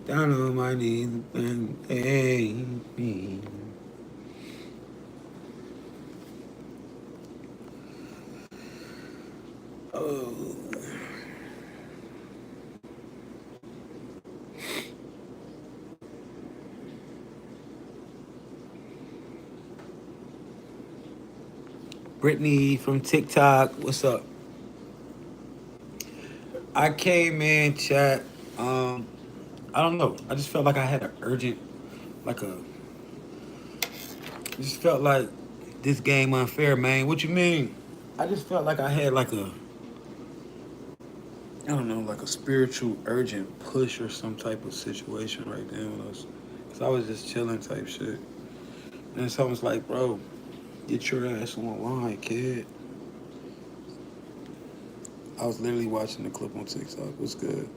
Down on my knees and baby. Oh. Brittany from TikTok, what's up? I came in chat. Um, I don't know. I just felt like I had an urgent, like a. I just felt like this game unfair, man. What you mean? I just felt like I had like a, I don't know, like a spiritual urgent push or some type of situation right then when cause I was just chilling type shit. And someone's like, bro, get your ass online, kid. I was literally watching the clip on TikTok. What's good?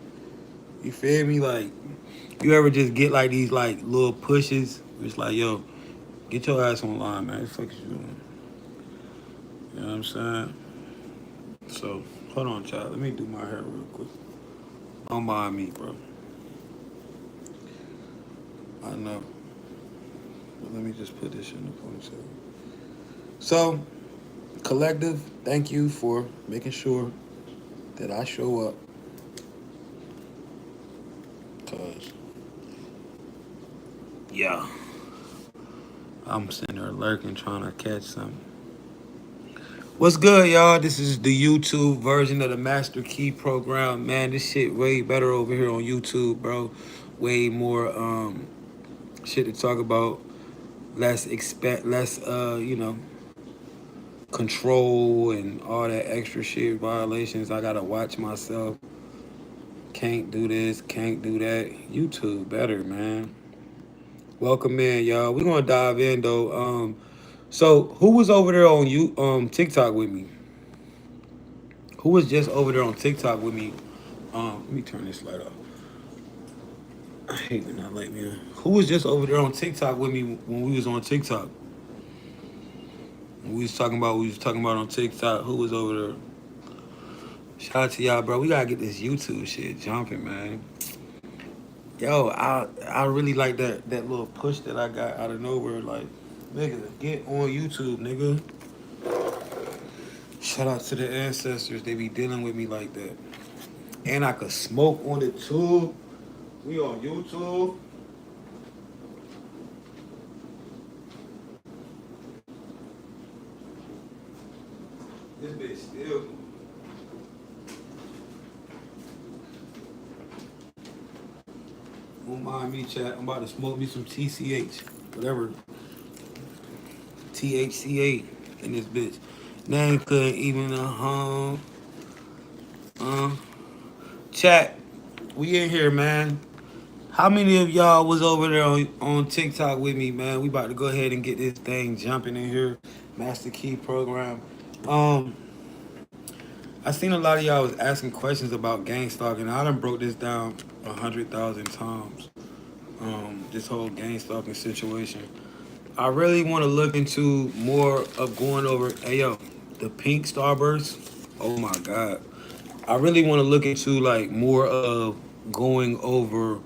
You feel me? Like, you ever just get like these like little pushes? It's like, yo, get your ass online, man. What the fuck is you doing? You know what I'm saying? So, hold on, child. Let me do my hair real quick. Don't mind me, bro. I know. But let me just put this in the ponytail. So, collective, thank you for making sure that I show up. Cause, yeah, I'm sitting there lurking trying to catch something. What's good, y'all? This is the YouTube version of the Master Key program. Man, this shit way better over here on YouTube, bro. Way more shit to talk about. Less control and all that extra shit violations. I gotta watch myself. Can't do this, can't do that. YouTube better, man. Welcome in, y'all. We're gonna dive in though. So who was over there on TikTok with me? Who was just over there on TikTok with me? Let me turn this light off. I hate when that light me in. Who was just over there on TikTok with me when we was on TikTok? When we was talking about on TikTok. Who was over there? Shout out to y'all, bro. We gotta get this YouTube shit jumping, man. Yo, I really like that little push that I got out of nowhere. Like, nigga, get on YouTube, nigga. Shout out to the ancestors. They be dealing with me like that. And I could smoke on it too. We on YouTube. This bitch still. Don't mind me, chat. I'm about to smoke me some TCH, whatever THCA in this bitch. Name couldn't even uh. Chat, we in here, man. How many of y'all was over there on TikTok with me, man? We about to go ahead and get this thing jumping in here. Master Key program. Um, I seen a lot of y'all was asking questions about gang stalking. I done broke this down 100,000 times. This whole gang stalking situation. I really want to look into more of going over. Hey yo, the pink starburst. Oh my god. I really want to look into like more of going over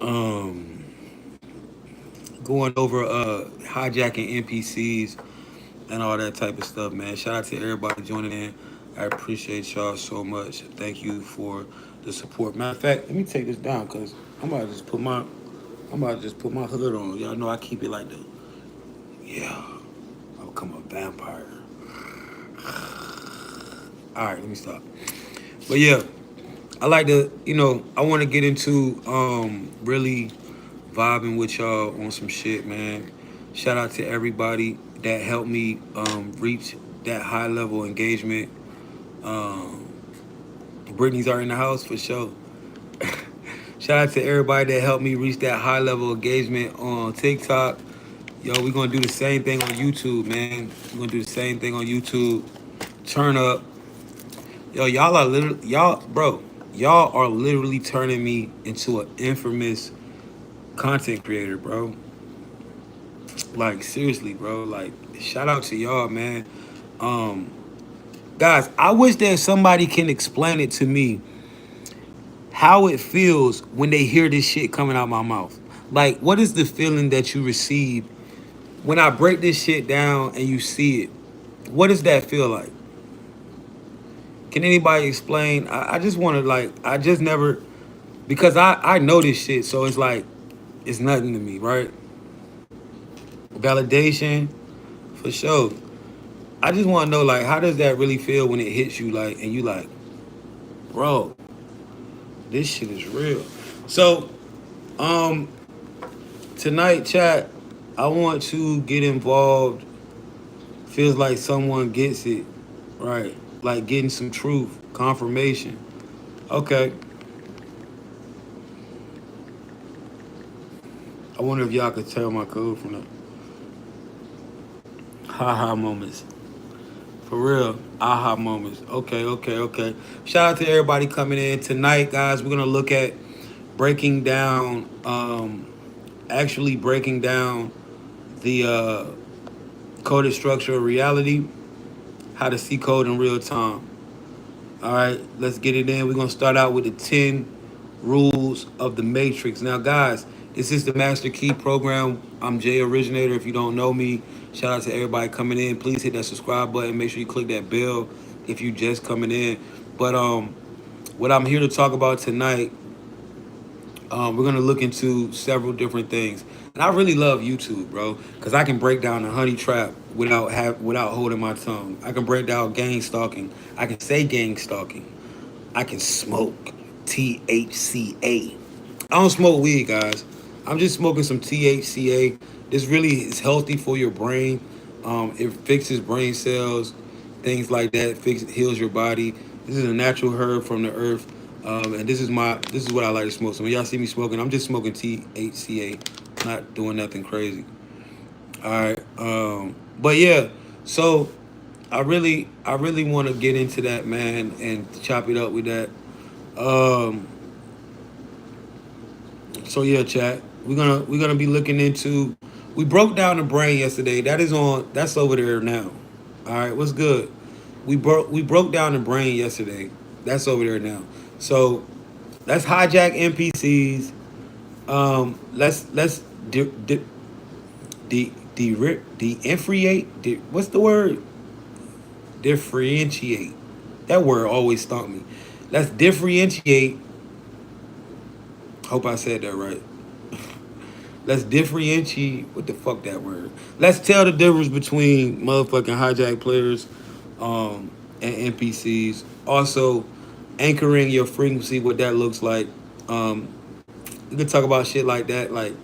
um hijacking NPCs and all that type of stuff, man. Shout out to everybody joining in. I appreciate y'all so much. Thank you for the support. Matter of fact, let me take this down because I'm about to just put my hood on. Y'all know I keep it like that. Yeah, I'll become a vampire. All right, let me stop. But yeah, I like to, I want to get into really vibing with y'all on some shit, man. Shout out to everybody that helped me reach that high level engagement. Um, Brittany's are in the house for sure. Shout out to everybody that helped me reach that high level engagement on TikTok. Yo, we're gonna do the same thing on YouTube, man. We're gonna do the same thing on YouTube. Turn up. Yo, y'all are literally turning me into an infamous content creator, bro. Like seriously, bro. Like shout out to y'all, man. Um, guys, I wish that somebody can explain it to me. how it feels when they hear this shit coming out my mouth. Like, what is the feeling that you receive when I break this shit down and you see it? What does that feel like? Can anybody explain? I just want to, like, I just never, because I know this shit, so it's like, it's nothing to me, right? Validation, for sure. I just want to know, like, how does that really feel when it hits you, like, and you like, bro, this shit is real. So, um, tonight, chat, I want to get involved. Feels like someone gets it, right? Like getting some truth, confirmation. Okay. I wonder if y'all could tell my code from the haha moments. For real, aha moments. Okay, okay, okay. Shout out to everybody coming in tonight, guys. We're gonna look at breaking down, actually breaking down the coded structure of reality, how to see code in real time. All right, let's get it in. We're gonna start out with the 10 rules of the Matrix. Now, guys, this is the Master Key program. I'm Jay Originator. If you don't know me, shout out to everybody coming in. Please hit that subscribe button. Make sure you click that bell if you just coming in. But what I'm here to talk about tonight, we're gonna look into several different things. And I really love YouTube, bro, because I can break down a honey trap without holding my tongue. I can break down gang stalking. I can say gang stalking. I can smoke THCA. I don't smoke weed, guys. I'm just smoking some THCA. This really is healthy for your brain. It fixes brain cells, things like that. Heals your body. This is a natural herb from the earth, and this is what I like to smoke. So when y'all see me smoking, I'm just smoking THCA, not doing nothing crazy. All right, but yeah. So I really want to get into that, man, and chop it up with that. Um, so yeah, chat. We're gonna be looking into. We broke down the brain yesterday. That's over there now. All right, what's good? We broke down the brain yesterday. That's over there now. So let's hijack NPCs. Let's differentiate. What's the word? Differentiate. That word always stumped me. Let's differentiate. Hope I said that right. Let's differentiate. What the fuck that word? Let's tell the difference between motherfucking hijack players, and NPCs. Also, anchoring your frequency, what that looks like. Um, we can talk about shit like that. Like,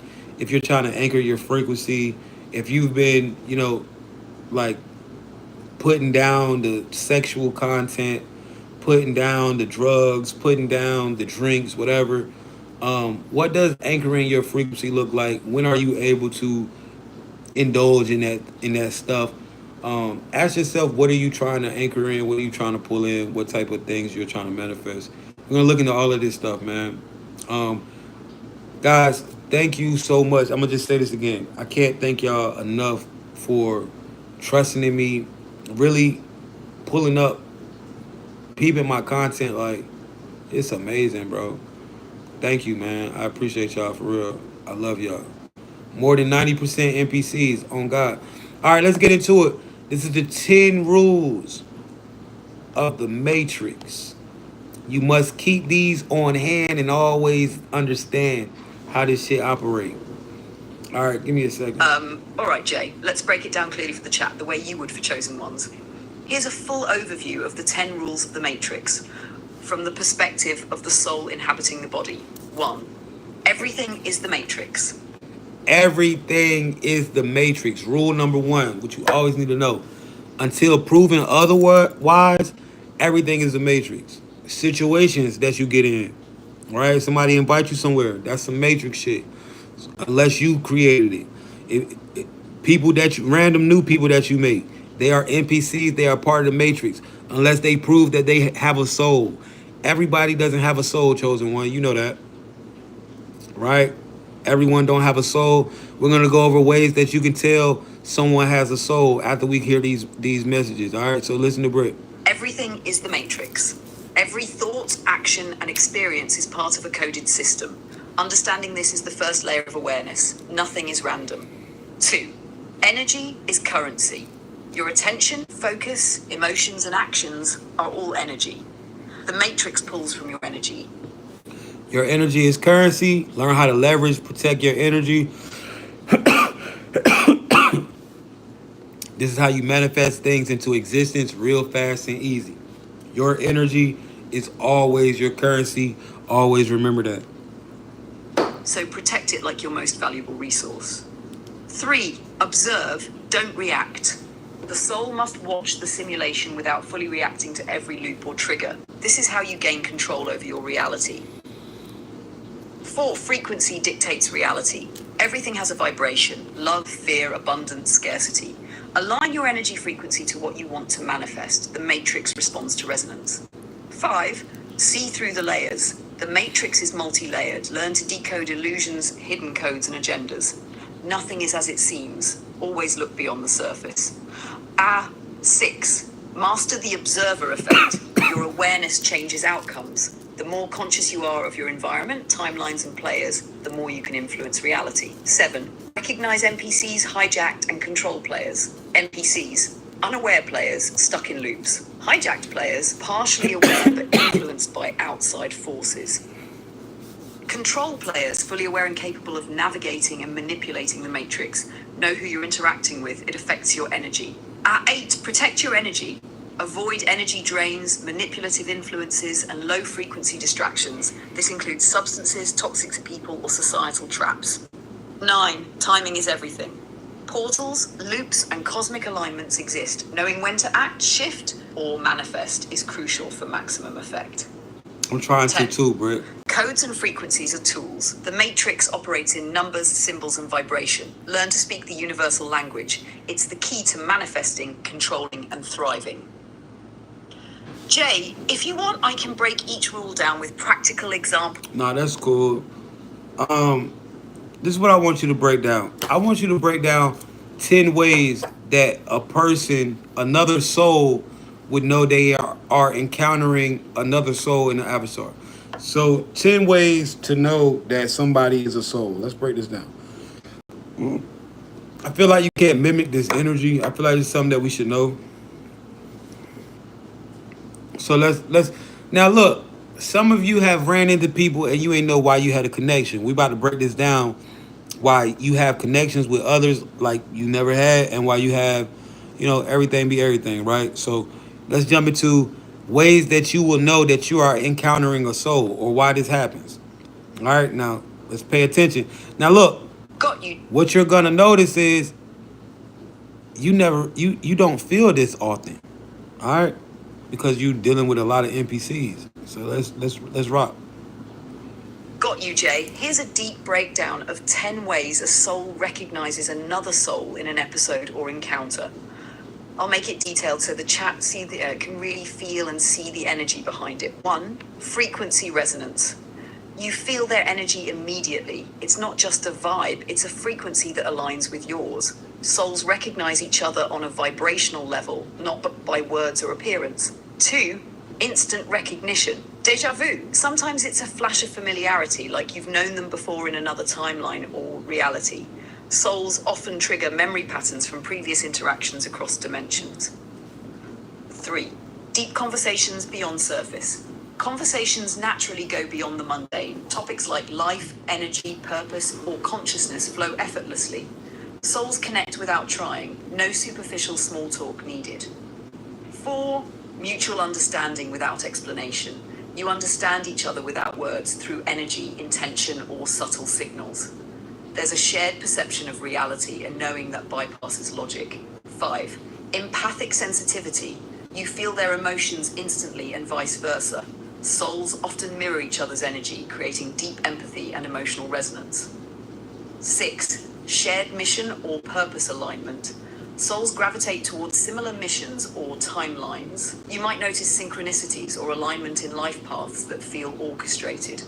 if you're trying to anchor your frequency, if you've been, like putting down the sexual content, putting down the drugs, putting down the drinks, whatever. What does anchoring your frequency look like? When are you able to indulge in that stuff? Ask yourself, what are you trying to anchor in? What are you trying to pull in? What type of things you're trying to manifest? We're gonna look into all of this stuff, man. Um, Guys, thank you so much. I'm gonna just say this again. I can't thank y'all enough for trusting in me, really pulling up, peeping my content. Like, it's amazing, bro. Thank you, man. I appreciate y'all for real. I love y'all. More than 90% NPCs on God. All right, let's get into it. This is the 10 rules of the Matrix. You must keep these on hand and always understand how this shit operate. All right, give me a second. All right, Jay, let's break it down clearly for the chat, the way you would for chosen ones. Here's a full overview of the 10 rules of the Matrix from the perspective of the soul inhabiting the body. 1. Everything is the Matrix. Everything is the Matrix. Rule number 1, which you always need to know. Until proven otherwise, everything is the Matrix. Situations that you get in, right? Somebody invite you somewhere. That's some Matrix shit. Unless you created it. People random new people that you meet, they are NPCs. They are part of the Matrix. Unless they prove that they have a soul. Everybody doesn't have a soul, chosen one. You know that, right? Everyone don't have a soul. We're gonna go over ways that you can tell someone has a soul after we hear these messages. All right, so listen to Britt. Everything is the Matrix. Every thought, action, and experience is part of a coded system. Understanding this is the first layer of awareness. Nothing is random. 2. Energy is currency. Your attention, focus, emotions, and actions are all energy. The matrix pulls from your energy. Your energy is currency. Learn how to leverage, protect your energy. This is how you manifest things into existence real fast and easy. Your energy is always your currency. Always remember that. So protect it like your most valuable resource. 3. Observe, don't react. The soul must watch the simulation without fully reacting to every loop or trigger. This is how you gain control over your reality. 4. Frequency dictates reality. Everything has a vibration: love, fear, abundance, scarcity. Align your energy frequency to what you want to manifest. The matrix responds to resonance. 5. See through the layers. The matrix is multi-layered. Learn to decode illusions, hidden codes, and agendas. Nothing is as it seems. Always look beyond the surface. 6. Master the observer effect. Your awareness changes outcomes. The more conscious you are of your environment, timelines, and players, the more you can influence reality. 7. Recognize NPCs, hijacked, and control players. NPCs, unaware players stuck in loops. Hijacked players, partially aware but influenced by outside forces. Control players, fully aware and capable of navigating and manipulating the matrix. Know who you're interacting with. It affects your energy. 8. Protect your energy. Avoid energy drains, manipulative influences, and low-frequency distractions. This includes substances, toxic people, or societal traps. 9. Timing is everything. Portals, loops, and cosmic alignments exist. Knowing when to act, shift, or manifest is crucial for maximum effect. I'm trying 10. to too, Britt. Codes and frequencies are tools. The matrix operates in numbers, symbols, and vibration. Learn to speak the universal language. It's the key to manifesting, controlling, and thriving. Jay, if you want, I can break each rule down with practical examples. Nah, that's cool. This is what I want you to break down. I want you to break down 10 ways that a person, another soul, would know they are encountering another soul in the avatar. So 10 ways to know that somebody is a soul. Let's break this down. I feel like you can't mimic this energy. I feel like it's something that we should know. So let's now look. Some of you have ran into people and you ain't know why you had a connection. We about to break this down. Why you have connections with others like you never had, and why you have, everything be everything, right? So let's jump into ways that you will know that you are encountering a soul or why this happens. All right, now let's pay attention. Now look, Got you. what you're gonna notice is you don't feel this often. All right, because you're dealing with a lot of NPCs. So let's rock. Got you, Jay. Here's a deep breakdown of 10 ways a soul recognizes another soul in an episode or encounter. I'll make it detailed so the chat can really feel and see the energy behind it. 1. Frequency resonance. You feel their energy immediately. It's not just a vibe, it's a frequency that aligns with yours. Souls recognize each other on a vibrational level, not by words or appearance. 2. Instant recognition. Deja vu. Sometimes it's a flash of familiarity, like you've known them before in another timeline or reality. Souls often trigger memory patterns from previous interactions across dimensions. 3. Deep conversations beyond surface. Conversations naturally go beyond the mundane. Topics like life, energy, purpose, or consciousness flow effortlessly. Souls connect without trying. No superficial small talk needed. 4. Mutual understanding without explanation. You understand each other without words, through energy, intention, or subtle signals. There's a shared perception of reality and knowing that bypasses logic. 5. Empathic sensitivity. You feel their emotions instantly and vice versa. Souls often mirror each other's energy, creating deep empathy and emotional resonance. 6. Shared mission or purpose alignment. Souls gravitate towards similar missions or timelines. You might notice synchronicities or alignment in life paths that feel orchestrated.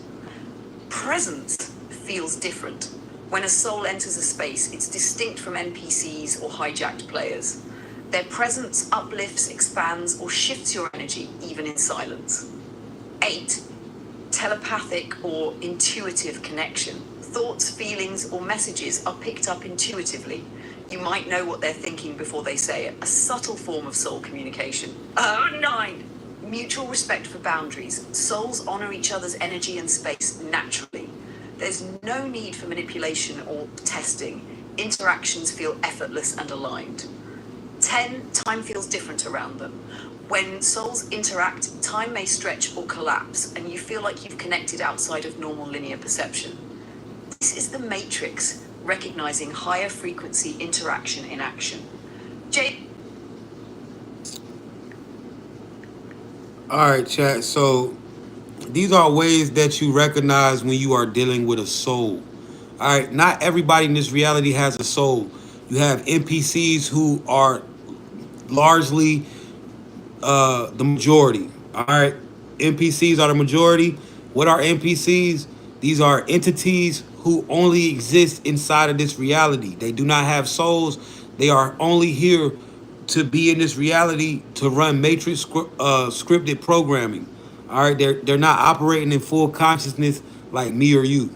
Presence feels different. When a soul enters a space, it's distinct from NPCs or hijacked players. Their presence uplifts, expands, or shifts your energy, even in silence. 8. Telepathic or intuitive connection. Thoughts, feelings, or messages are picked up intuitively. You might know what they're thinking before they say it. A subtle form of soul communication. 9. Mutual respect for boundaries. Souls honor each other's energy and space naturally. There's no need for manipulation or testing. Interactions feel effortless and aligned. 10. Time feels different around them. When souls interact, time may stretch or collapse, and you feel like you've connected outside of normal linear perception. This is the matrix, recognizing higher frequency interaction in action. Jay. All right, chat. So these are ways that you recognize when you are dealing with a soul. All right, not everybody in this reality has a soul. You have NPCs who are largely the majority. All right, NPCs are the majority. What are NPCs? These are entities who only exist inside of this reality. They do not have souls. They are only here to be in this reality to run matrix scripted programming. All right, they're not operating in full consciousness like me or you,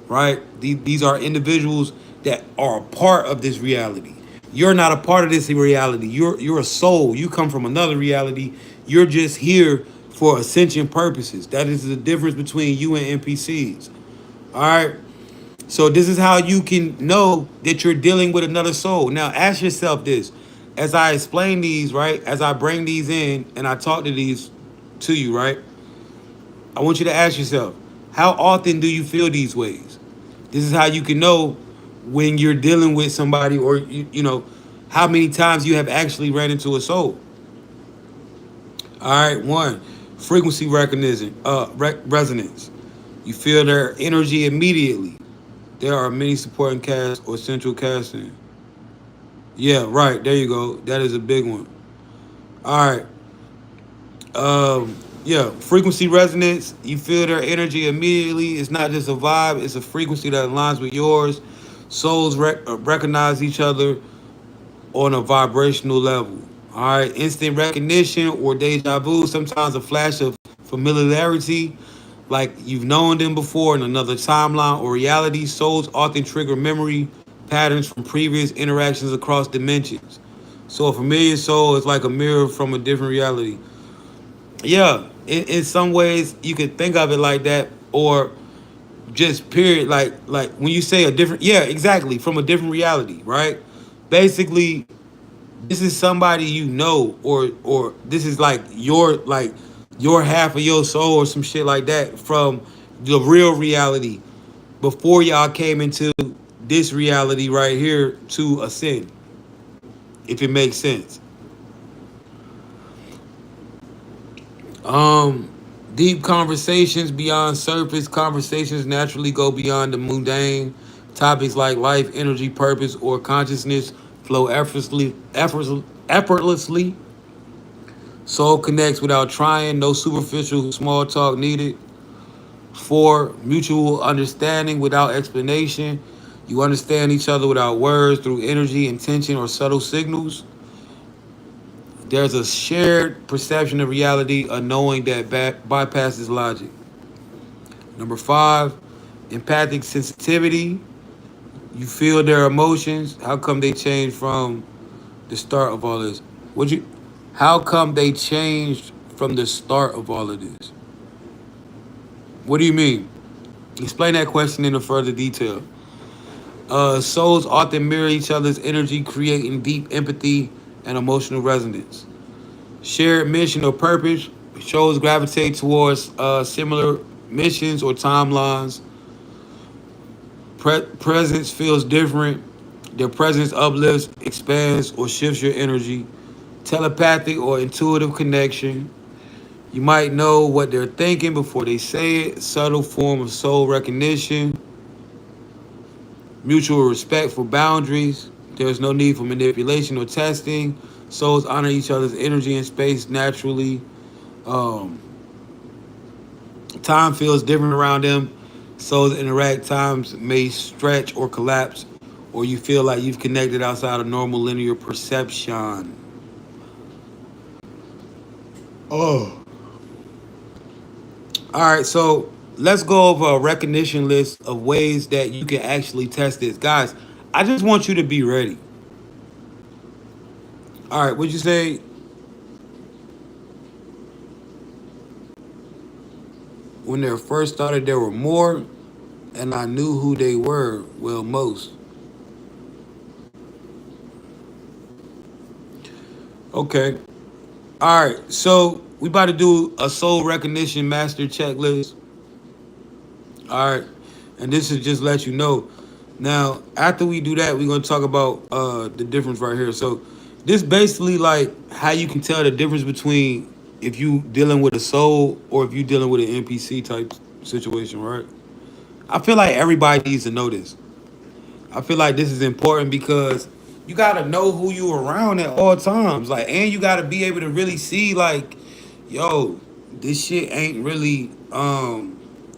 right? These are individuals that are a part of this reality. You're not a part of this reality. You're a soul. You come from another reality. You're just here for ascension purposes. That is the difference between you and NPCs. All right. So this is how you can know that you're dealing with another soul. Now ask yourself this. As I explain these, right? As I bring these in and I talk to these to you, right? I want you to ask yourself, how often do you feel these ways? This is how you can know when you're dealing with somebody, or you know how many times you have actually ran into a soul. All right, one, frequency recognition, resonance. You feel their energy immediately. There are many supporting casts or central casting. Yeah, right. There you go. That is a big one. All right. Yeah, frequency resonance. You feel their energy immediately. It's not just a vibe. It's a frequency that aligns with yours. Souls recognize each other on a vibrational level. All right, instant recognition or deja vu. Sometimes a flash of familiarity, like you've known them before in another timeline or reality. Souls often trigger memory patterns from previous interactions across dimensions. So a familiar soul is like a mirror from a different reality. Yeah, in some ways you could think of it like that, or just period. Like when you say a different, yeah, exactly, from a different reality, right? Basically, this is somebody you know, or this is like your half of your soul or some shit like that from the real reality before y'all came into this reality right here to ascend, if it makes sense. Um, Deep conversations beyond surface conversations naturally go beyond the mundane. Topics like life, energy, purpose, or consciousness flow effortlessly. Soul connects without trying. No superficial small talk needed. 4. Mutual understanding without explanation. You understand each other without words through energy, intention, or subtle signals. There's a shared perception of reality, a knowing that bypasses logic. Number 5, empathic sensitivity. You feel their emotions. How come they changed from the start of all this? Would you? How come they changed from the start of all of this? What do you mean? Explain that question in a further detail. Souls often mirror each other's energy, creating deep empathy and emotional resonance. Shared mission or purpose. Shows gravitate towards similar missions or timelines. Presence feels different. Their presence uplifts, expands, or shifts your energy. Telepathic or intuitive connection. You might know what they're thinking before they say it. Subtle form of soul recognition. Mutual respect for boundaries. There's no need for manipulation or testing. Souls honor each other's energy and space naturally. Um, Time feels different around them. Souls interact, times may stretch or collapse, or you feel like you've connected outside of normal linear perception. Oh. All right, so let's go over a recognition list of ways that you can actually test this. Guys, I just want you to be ready. All right, would you say when they first started there were more and I knew who they were, well, most. Okay. All right, so we about to do a soul recognition master checklist. All right, and this is just let you know. Now, after we do that, we're gonna talk about the difference right here. So, this basically like how you can tell the difference between if you dealing with a soul or if you dealing with an NPC type situation, right? I feel like everybody needs to know this. I feel like this is important because you gotta know who you around at all times. Like, and you gotta be able to really see, like, yo, this shit ain't really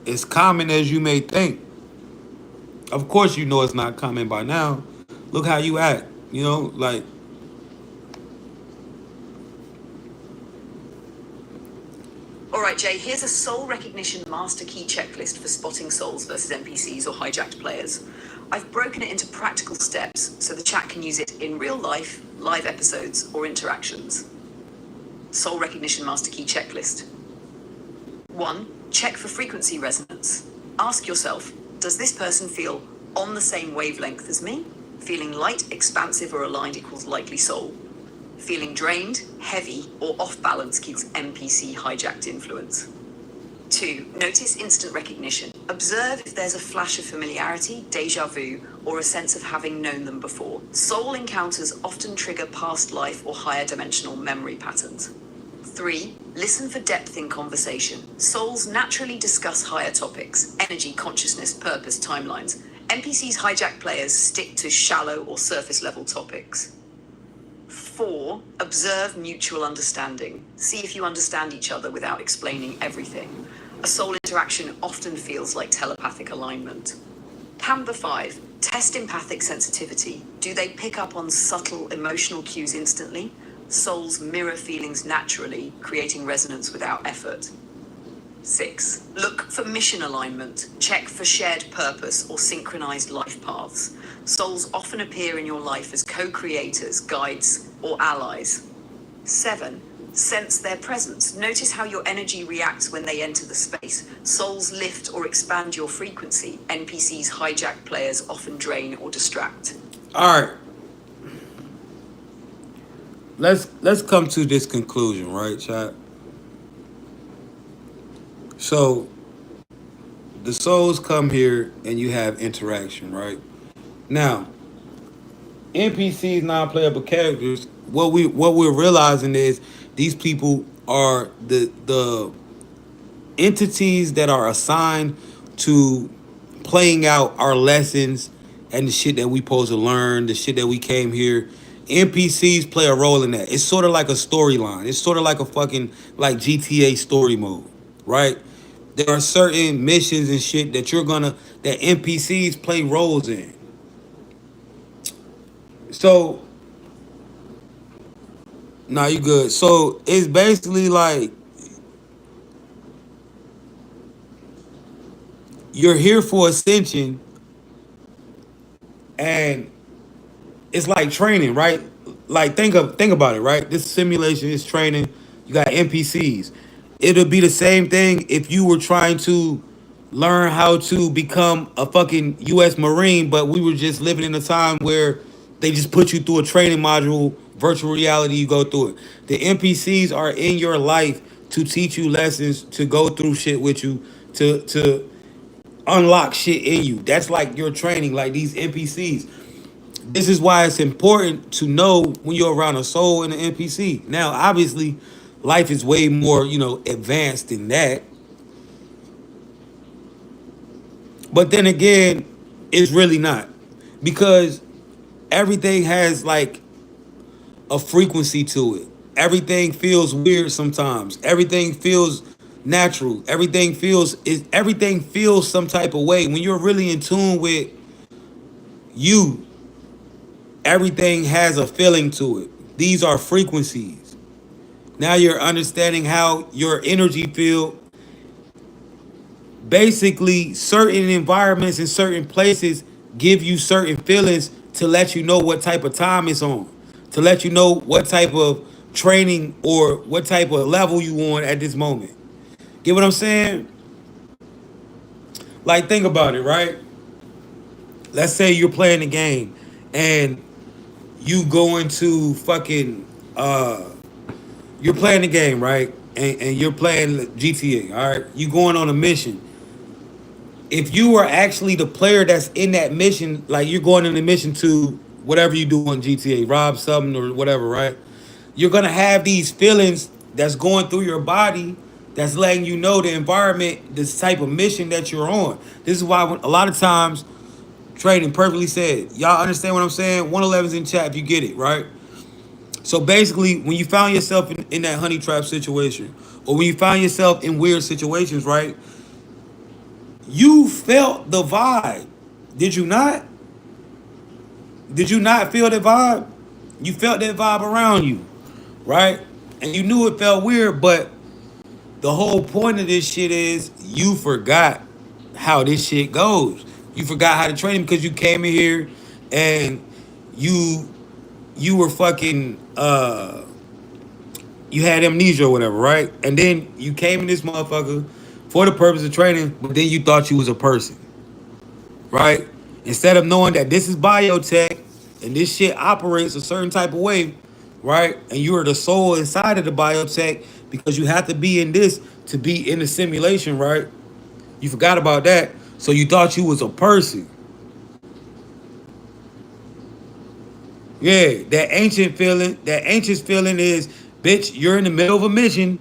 as common as you may think. Of course, you know it's not common by now. Look how you act. You know, like, All right, Jay, here's a soul recognition master key checklist for spotting souls versus NPCs or hijacked players. I've broken it into practical steps so the chat can use it in real life, live episodes, or interactions. Soul recognition master key checklist. 1. Check for frequency resonance. Ask yourself, does this person feel on the same wavelength as me? Feeling light, expansive, or aligned equals likely soul. Feeling drained, heavy, or off balance equals NPC hijacked influence. 2. Notice instant recognition. Observe if there's a flash of familiarity, deja vu, or a sense of having known them before. Soul encounters often trigger past life or higher dimensional memory patterns. 3. Listen for depth in conversation. Souls naturally discuss higher topics: energy, consciousness, purpose, timelines. NPCs hijack players stick to shallow or surface level topics. 4. Observe mutual understanding. See if you understand each other without explaining everything. A soul interaction often feels like telepathic alignment. Number 5. Test empathic sensitivity. Do they pick up on subtle emotional cues instantly? Souls mirror feelings naturally, creating resonance without effort. 6. Look for mission alignment. Check for shared purpose or synchronized life paths. Souls often appear in your life as co-creators, guides, or allies. 7. Sense their presence. Notice how your energy reacts when they enter the space. Souls lift or expand your frequency. NPCs hijack players often drain or distract. all right, let's come to this conclusion, right, chat? So the souls come here and you have interaction, right? Now, NPCs, non-playable characters. What we're realizing is these people are the entities that are assigned to playing out our lessons and the shit that we supposed to learn, the shit that we came here. NPCs play a role in that. It's sort of like a storyline. It's sort of like a fucking like GTA story mode, right? There are certain missions and shit that NPCs play roles in. So nah, you good. So it's basically like you're here for ascension, and it's like training, right? Like think about it, right? This simulation is training. You got NPCs. It'll be the same thing if you were trying to learn how to become a fucking U.S. Marine, but we were just living in a time where they just put you through a training module, virtual reality. You go through it. The NPCs are in your life to teach you lessons, to go through shit with you, to unlock shit in you. That's like your training, like these NPCs. This is why it's important to know when you're around a soul and an NPC. Now, obviously, life is way more, advanced than that. But then again, it's really not. Because everything has like a frequency to it. Everything feels weird sometimes. Everything feels natural. Everything feels some type of way. When you're really in tune with you, everything has a feeling to it. These are frequencies. Now you're understanding how your energy feel basically certain environments and certain places give you certain feelings to let you know what type of time it's on, to let you know what type of training or what type of level you on at this moment. Get what I'm saying? Like, think about it, right? Let's say you're playing a game and you go into fucking you're playing the game, right? And you're playing GTA, all right? You going on a mission. If you are actually the player that's in that mission, like you're going in the mission to whatever you do on GTA, rob something or whatever, right? You're gonna have these feelings that's going through your body that's letting you know the environment, this type of mission that you're on. This is why a lot of times, trading perfectly said, y'all understand what I'm saying? 111's in chat if you get it, right? So basically, when you found yourself in that honey trap situation, or when you found yourself in weird situations, right? You felt the vibe. Did you not? Did you not feel that vibe? You felt that vibe around you, right? And you knew it felt weird, but the whole point of this shit is you forgot how this shit goes. You forgot how to train him because you came in here and you you were fucking you had amnesia or whatever, right? And then you came in this motherfucker for the purpose of training, but then you thought you was a person, right? Instead of knowing that this is biotech and this shit operates a certain type of way, right? And you are the soul inside of the biotech because you have to be in this to be in the simulation, right? You forgot about that. So you thought you was a person. Yeah, that ancient feeling is, bitch, you're in the middle of a mission.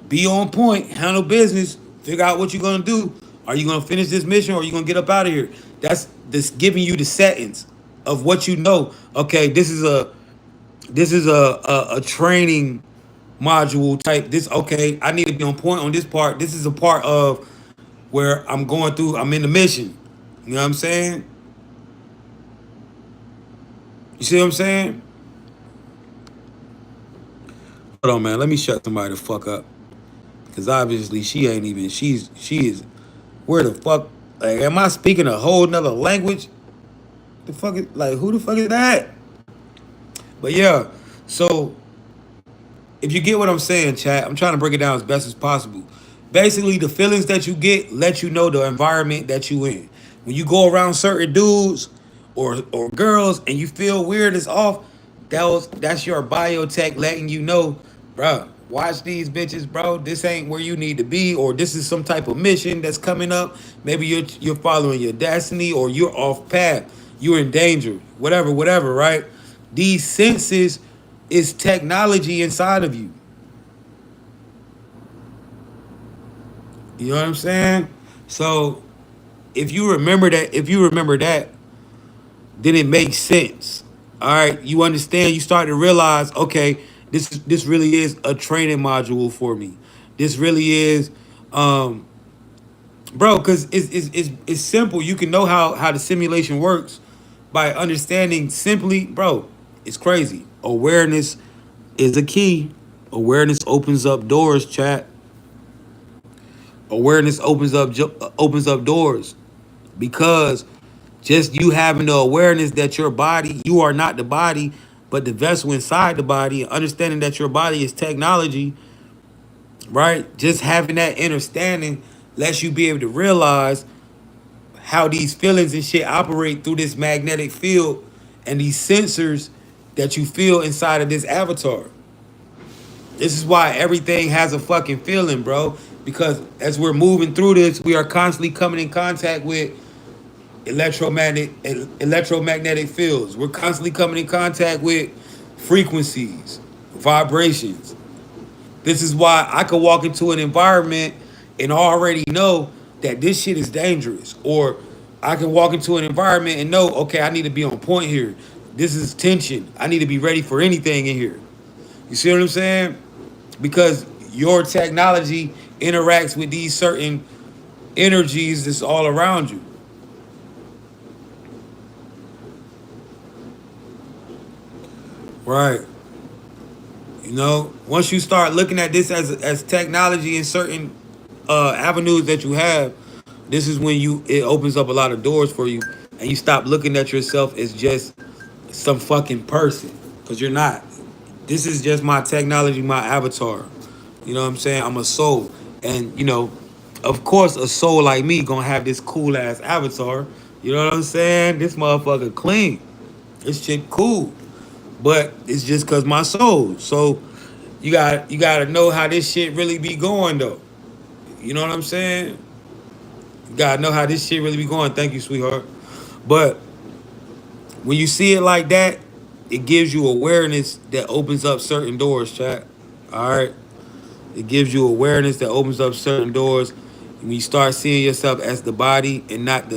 Be on point, handle business, figure out what you're gonna do. Are you gonna finish this mission or are you gonna get up out of here? That's this giving you the settings of what you know. Okay, this is a training module type. This okay, I need to be on point on this part. This is a part of where I'm going through, I'm in the mission. You know what I'm saying? You see what I'm saying? Hold on, man. Let me shut somebody the fuck up. Cause obviously she ain't even she is where the fuck, like, am I speaking a whole nother language? The fuck is, like, who the fuck is that? But yeah, so if you get what I'm saying, chat, I'm trying to break it down as best as possible. Basically, the feelings that you get let you know the environment that you in. When you go around certain dudes or girls and you feel weird, it's off. That's your biotech letting you know, bro. Watch these bitches, bro. This ain't where you need to be, or this is some type of mission that's coming up. Maybe you're following your destiny, or you're off path. You're in danger. Whatever, right? These senses is technology inside of you. You know what I'm saying? So if you remember that, then it makes sense. All right, you understand. You start to realize, okay, this really is a training module for me. This really is, bro, because it's simple. You can know how the simulation works by understanding simply, bro. It's crazy. Awareness is a key. Awareness opens up doors, chat. Awareness opens up doors because just you having the awareness that your body, you are not the body, but the vessel inside the body, and understanding that your body is technology, right? Just having that understanding lets you be able to realize how these feelings and shit operate through this magnetic field and these sensors that you feel inside of this avatar. This is why everything has a fucking feeling, bro. Because as we're moving through this, we are constantly coming in contact with electromagnetic fields. We're constantly coming in contact with frequencies, vibrations. This is why I could walk into an environment and already know that this shit is dangerous. Or I can walk into an environment and know, okay, I need to be on point here. This is tension. I need to be ready for anything in here. You see what I'm saying? Because your technology interacts with these certain energies that's all around you. Right. You know, once you start looking at this as technology in certain avenues that you have, This is when it opens up a lot of doors for you, and you stop looking at yourself as just some fucking person, because you're not. This is just my technology, my avatar. You know what I'm saying? I'm a soul, and of course, a soul like me gonna have this cool ass avatar. You know what I'm saying? This motherfucker clean. This shit cool, but it's just cause my soul. So you gotta know how this shit really be going though. You know what I'm saying? You gotta know how this shit really be going. Thank you, sweetheart. But when you see it like that, it gives you awareness that opens up certain doors, chat. All right. It gives you awareness that opens up certain doors. When you start seeing yourself as the body and not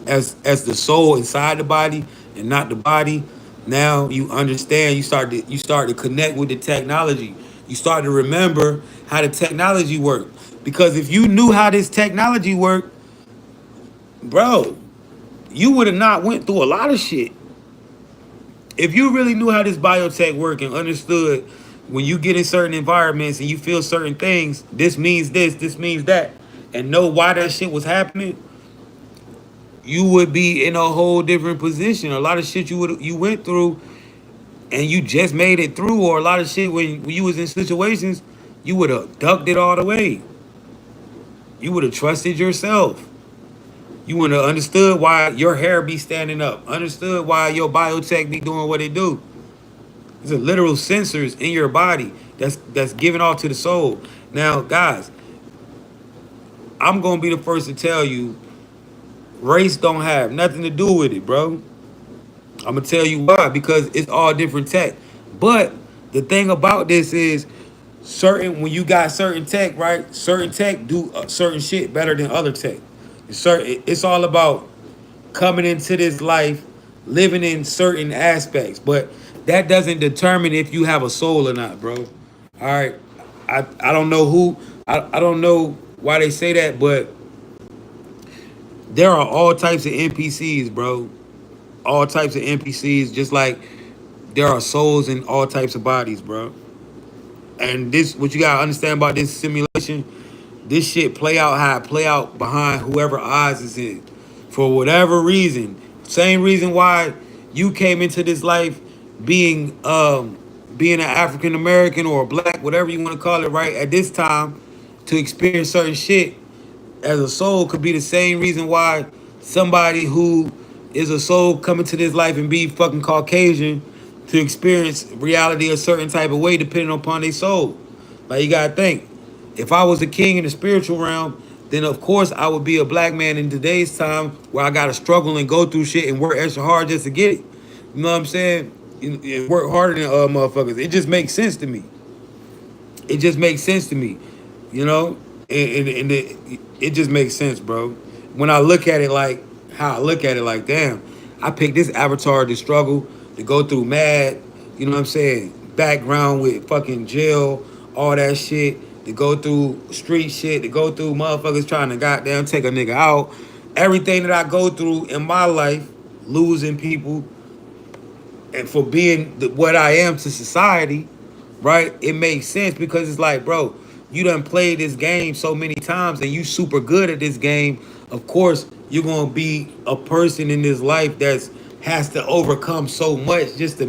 as the soul inside the body and not the body, now you understand. You start to connect with the technology. You start to remember how the technology worked. Because if you knew how this technology worked, bro, you would have not went through a lot of shit. If you really knew how this biotech work and understood when you get in certain environments and you feel certain things, this means that, and know why that shit was happening, you would be in a whole different position. A lot of shit you went through and you just made it through, or a lot of shit when you was in situations, you would have ducked it all the way. You would have trusted yourself. You would have understood why your hair be standing up, understood why your biotech be doing what it do. These are literal sensors in your body that's giving off to the soul. Now, guys, I'm gonna be the first to tell you, race don't have nothing to do with it, bro. I'm gonna tell you why, because it's all different tech. But the thing about this is, when you got certain tech, right? Certain tech do certain shit better than other tech. It's all about coming into this life, living in certain aspects, but that doesn't determine if you have a soul or not, bro. All right, I don't know I don't know why they say that, but there are all types of NPCs, bro. All types of NPCs, just like there are souls in all types of bodies, bro. And this, what you gotta understand about this simulation, this shit play out how it play out behind whoever eyes is in. For whatever reason. Same reason why you came into this life being being an African American or a black, whatever you want to call it, right? At this time, to experience certain shit as a soul could be the same reason why somebody who is a soul coming to this life and be fucking Caucasian to experience reality a certain type of way depending upon their soul. Like, you gotta think, if I was a king in the spiritual realm, then of course I would be a black man in today's time where I gotta struggle and go through shit and work extra hard just to get it. You know what I'm saying? And work harder than motherfuckers. It just makes sense to me. It just makes sense to me, you know, and it just makes sense, bro. When I look at it like how I look at it, like, damn, I picked this avatar to struggle, to go through mad, you know what I'm saying, background with fucking jail, all that shit, to go through street shit, to go through motherfuckers trying to goddamn take a nigga out. Everything that I go through in my life, losing people, and for being what I am to society, right? It makes sense because it's like, bro, you done played this game so many times and you super good at this game. Of course, you're gonna be a person in this life that's has to overcome so much just to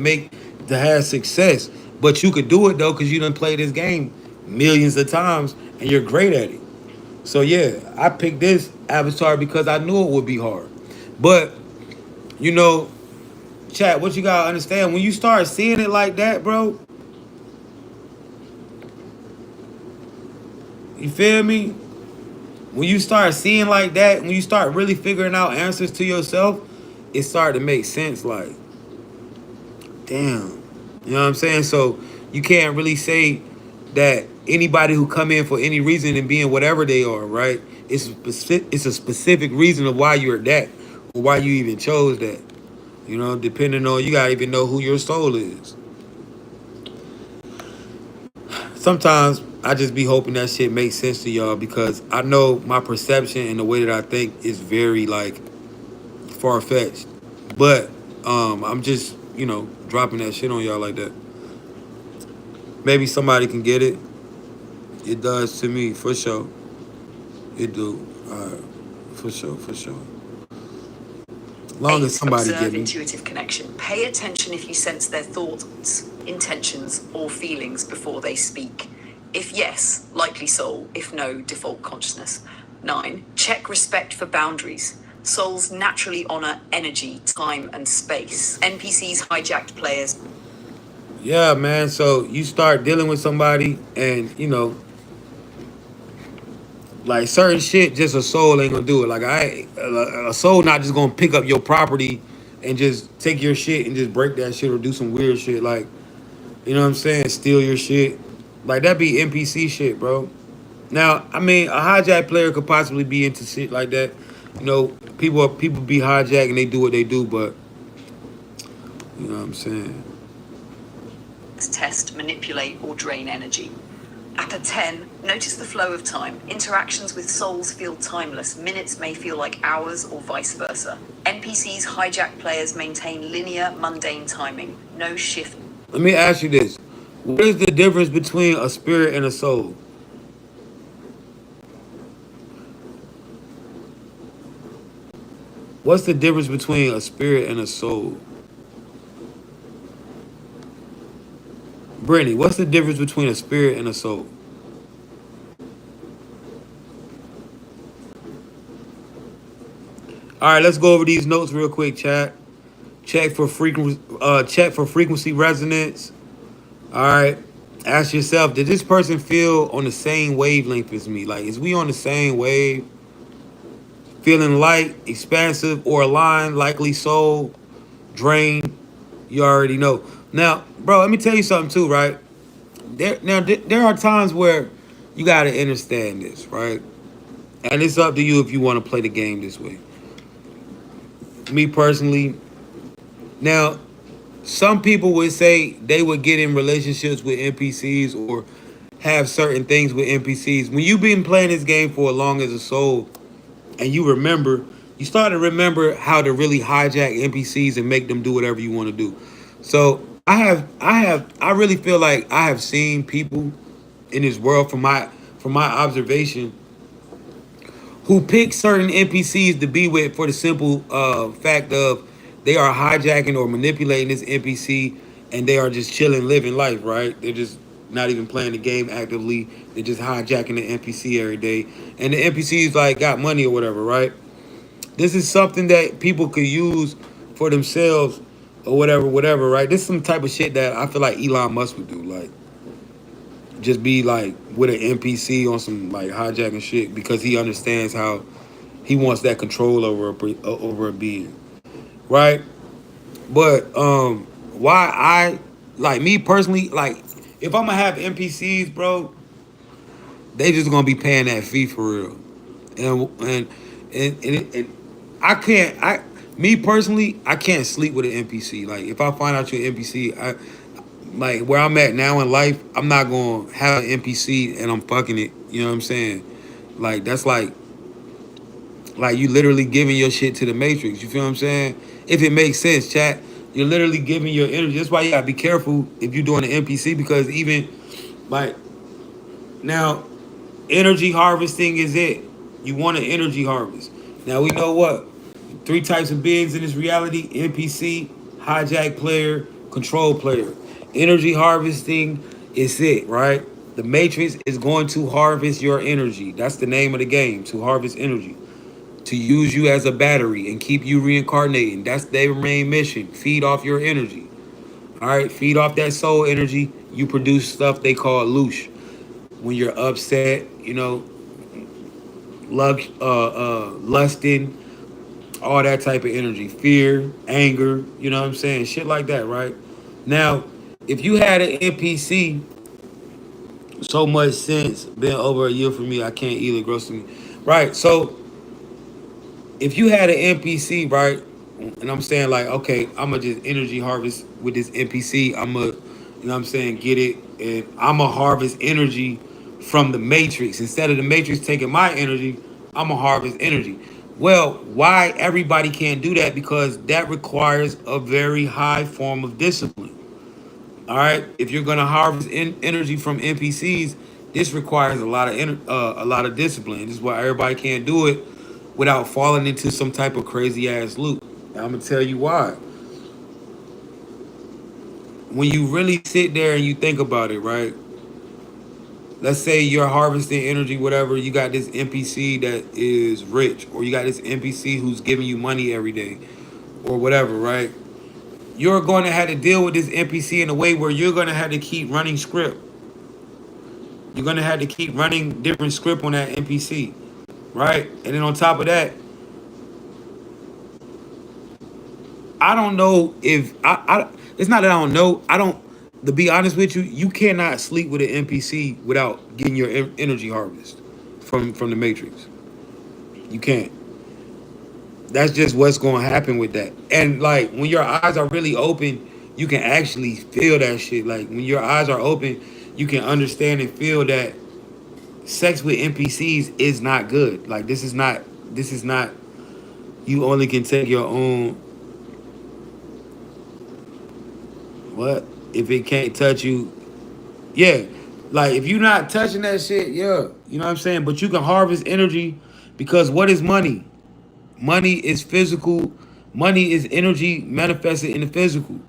have success. But you could do it though, because you done played this game millions of times and you're great at it. So yeah, I picked this avatar because I knew it would be hard. But you know, chat, what you gotta understand, when you start seeing it like that, bro, you feel me? When you start seeing like that, when you start really figuring out answers to yourself, it started to make sense. Like, damn, you know what I'm saying? So you can't really say that anybody who come in for any reason and being whatever they are, right? It's a specific reason of why you're that, or why you even chose that. You know, depending on, you gotta even know who your soul is. Sometimes I just be hoping that shit makes sense to y'all, because I know my perception and the way that I think is very like far fetched. But I'm just, dropping that shit on y'all like that. Maybe somebody can get it. It does to me for sure. It do. All right. For sure, for sure. Long as 8. somebody Observe get me. intuitive connection. Pay attention if you sense their thoughts, intentions, or feelings before they speak. If yes, likely soul. If no, default consciousness. 9. Check respect for boundaries. Souls naturally honor energy, time, and space. NPCs hijacked players. Yeah, man. So you start dealing with somebody, and like certain shit, just a soul ain't gonna do it. Like a soul not just gonna pick up your property and just take your shit and just break that shit or do some weird shit. Like, you know what I'm saying? Steal your shit. Like that be NPC shit, bro. Now, I mean, a hijack player could possibly be into shit like that. You know, people be hijacked and they do what they do, but you know what I'm saying? Test, manipulate, or drain energy. At a 10, notice the flow of time. Interactions with souls feel timeless. Minutes may feel like hours or vice versa. NPCs hijack players maintain linear, mundane timing. No shift. Let me ask you this. What is the difference between a spirit and a soul? What's the difference between a spirit and a soul? Brittany, what's the difference between a spirit and a soul? All right, let's go over these notes real quick, chat. Check for frequency resonance. All right. Ask yourself, did this person feel on the same wavelength as me? Like, is we on the same wave? Feeling light, expansive, or aligned, likely soul, drained? You already know. Now, bro, let me tell you something too, right? There are times where you gotta understand this, right? And it's up to you if you want to play the game this way. Me personally, now some people would say they would get in relationships with NPCs or have certain things with NPCs. When you've been playing this game for as long as a soul, and you start to remember how to really hijack NPCs and make them do whatever you want to do. So I really feel like I have seen people in this world from my observation who pick certain NPCs to be with for the simple fact of they are hijacking or manipulating this NPC and they are just chilling, living life, right? They're just not even playing the game actively. They're just hijacking the NPC every day. And the NPCs like got money or whatever, right? This is something that people could use for themselves or whatever, right? This is some type of shit that I feel like Elon Musk would do. Like, just be like with an NPC on some like hijacking shit because he understands how he wants that control over a being, right? But why I like me personally like if I'm gonna have NPCs, bro, they just gonna be paying that fee for real, and I can't me personally I can't sleep with an NPC. Like if I find out you're an NPC, I like where I'm at now in life, I'm not gonna have an NPC and I'm fucking it. You know what I'm saying? Like that's like you literally giving your shit to the Matrix. You feel what I'm saying? If it makes sense, chat. You're literally giving your energy. That's why you gotta be careful if you're doing an NPC because even like now, energy harvesting is it. You want an energy harvest. Now we know what three types of beings in this reality: NPC, hijack player, control player. Energy harvesting is it, right? The Matrix is going to harvest your energy. That's the name of the game, to harvest energy. To use you as a battery and keep you reincarnating. That's their main mission. Feed off your energy. All right, feed off that soul energy. You produce stuff they call loosh. When you're upset, lusting, all that type of energy, fear, anger, you know what I'm saying? Shit like that, right? Now, if you had an NPC, so much since been over a year for me, I can't eat it gross to me. Right. So if you had an NPC, right, and I'm saying like, okay, I'm gonna just energy harvest with this NPC. I'm gonna, what I'm saying, get it, and I'm gonna harvest energy from the Matrix. Instead of the Matrix taking my energy, I'm gonna harvest energy. Well, why everybody can't do that? Because that requires a very high form of discipline. All right, if you're gonna harvest energy from NPCs, this requires a lot of a lot of discipline. This is why everybody can't do it without falling into some type of crazy ass loop. And I'm gonna tell you why. When you really sit there and you think about it, right? Let's say you're harvesting energy, whatever. You got this NPC that is rich, or you got this NPC who's giving you money every day, or whatever, right? You're going to have to deal with this NPC in a way where you're going to have to keep running script. You're going to have to keep running different script on that NPC, right? And then on top of that, I don't know if it's not that I don't know. I don't. To be honest with you, you cannot sleep with an NPC without getting your energy harvest from the Matrix. You can't. That's just what's going to happen with that. And like when your eyes are really open, you can actually feel that shit. Like when your eyes are open, you can understand and feel that sex with NPCs is not good. Like this is not. This is not. You only can take your own. What if it can't touch you? Yeah, like if you're not touching that shit, yeah, you know what I'm saying. But you can harvest energy because what is money? Money is physical. Money is energy manifested in the physical.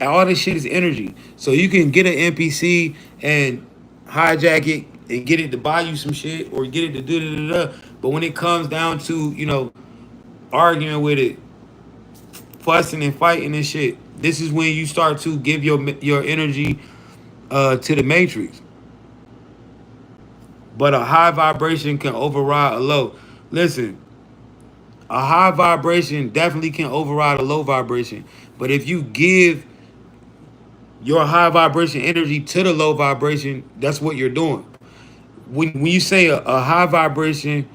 And all this shit is energy. So you can get an NPC and hijack it and get it to buy you some shit or get it to do da da da. But when it comes down to arguing with it, fussing and fighting and shit, this is when you start to give your energy to the matrix. But a high vibration can override a low. Listen, a high vibration definitely can override a low vibration. But if you give your high vibration energy to the low vibration, that's what you're doing. When you say a high vibration